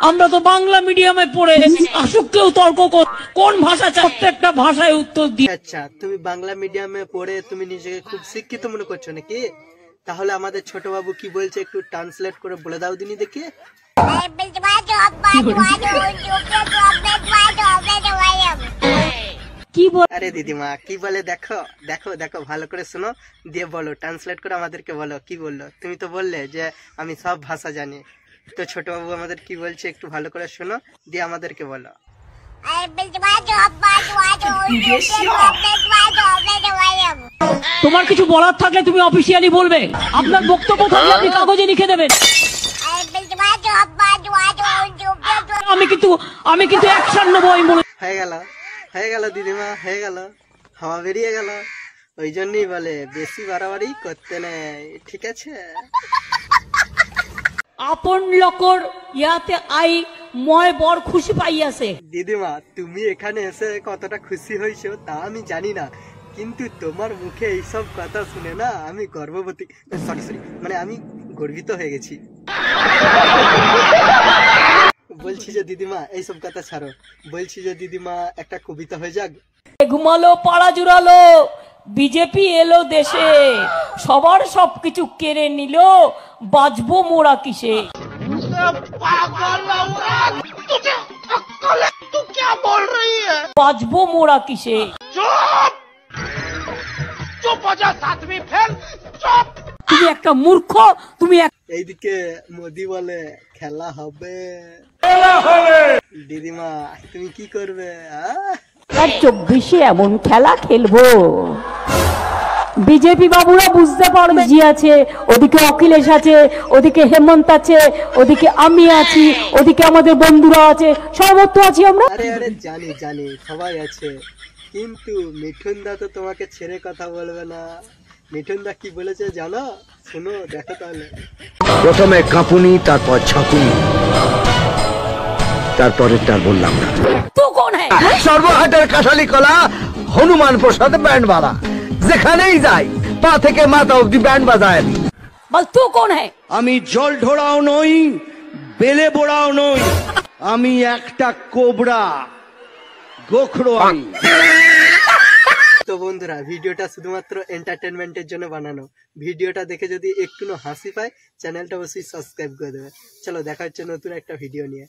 আমরা তো বাংলা মিডিয়ামে পড়ে আসুক কেউ তর্ক কোন ভাষা প্রত্যেকটা ভাষায় উত্তর দিয়ে। আচ্ছা, তুমি বাংলা মিডিয়ামে পড়ে তুমি নিজেকে খুব শিক্ষিত মনে করছো নাকি? তাহলে আমাদের ছোট বাবু কি বলছে একটু ট্রান্সলেট করে বলে দাও দিনি দেখি। কি বল? আরে দিদিমা কি বলে দেখো দেখো দেখো, ভালো করে শোনো, দিয়ে বলো, ট্রান্সলেট করে আমাদেরকে বলো কি বললো। তুমি তো বললে যে আমি সব ভাষা জানি, তো ছোট বাবু আমাদের কি বলছে একটু ভালো করে শোনো, দিয়ে আমাদেরকে বলো। তোমার কিছু বলার থাকলে তুমি অফিসিয়ালি বলবে, আপনার বক্তব্য থাকলে আপনি কাগজে লিখে দেবেন। আমি কিন্তু অ্যাকশন নেবো। হয়ে গেল দিদিমা, হয়ে গেল, হাওয়া বেরিয়ে গেল। ওই জন্যই বলে বেশি বাড়াবাড়ি করতে নেই, ঠিক আছে? আপন লোকর ইয়াতে আই ময় বড় খুশি পাইয়াছে। দিদিমা তুমি এখানে এসে কতটা খুশি হয়েছো তা আমি জানি না, কিন্তু তোমার মুখে এইসব কথা শুনে না আমি গর্ভবতী, সরি মানে আমি গর্বিত হয়ে গেছি। বলছি যে দিদিমা এইসব কথা ছাড়ো, বলছি যে দিদিমা একটা কবিতা হয়ে যাক। ঘুমালো পাড়া জুড়ালো, বিজেপি এলো দেশে, সবার সবকিছু কেড়ে নিল, বাঁচবো মোরা কিসে। বাঁচবো মোরা কিসে। তুমি একটা মূর্খ, তুমি এইদিকে মোদি বলে খেলা হবে। দিদিমা তুমি কি করবে? 24-এ এমন খেলা খেলবো। বিজেপি বাবুরা বুঝতে পারবে জি আছে, ওদিকে অখিলেশ আছে, ওদিকে হেমন্ত আছে, ওদিকে আমি আছি, ওদিকে আমাদের বন্ধুরা আছে, সর্বত্র আছি আমরা। আরে আরে জানি জানি সবাই আছে, কিন্তু মিঠুন দা তো তোমাকে ছেড়ে কথা বলবে না। মিঠুন দা কি বলেছে জানো? শোনো দেখো তাহলে। প্রথমে কাঁপুনি, তারপর ছাঁকুনি, তারপরেরটা বললাম না। তো কোন হ্যাঁ সর্বহাটের কাঁঠালি কলা, হনুমান প্রসাদ ব্যান্ড বালা, যেখানেই যাই পা থেকে মাথা অব্দি ব্যান্ড বাজায়। বল তো কোন হ্যাঁ? আমি জল ঢোড়াও নই, বেলে বোড়াও নই, আমি একটা কোবরা, গোখরো আমি। তো বন্ধুরা ভিডিওটা শুধুমাত্র এন্টারটেনমেন্টের জন্য বানানো। ভিডিওটা দেখে যদি একটু হাসি পায় চ্যানেলটা অবশ্যই সাবস্ক্রাইব করে দেবে। চলো দেখা হচ্ছে নতুন একটা ভিডিও নিয়ে।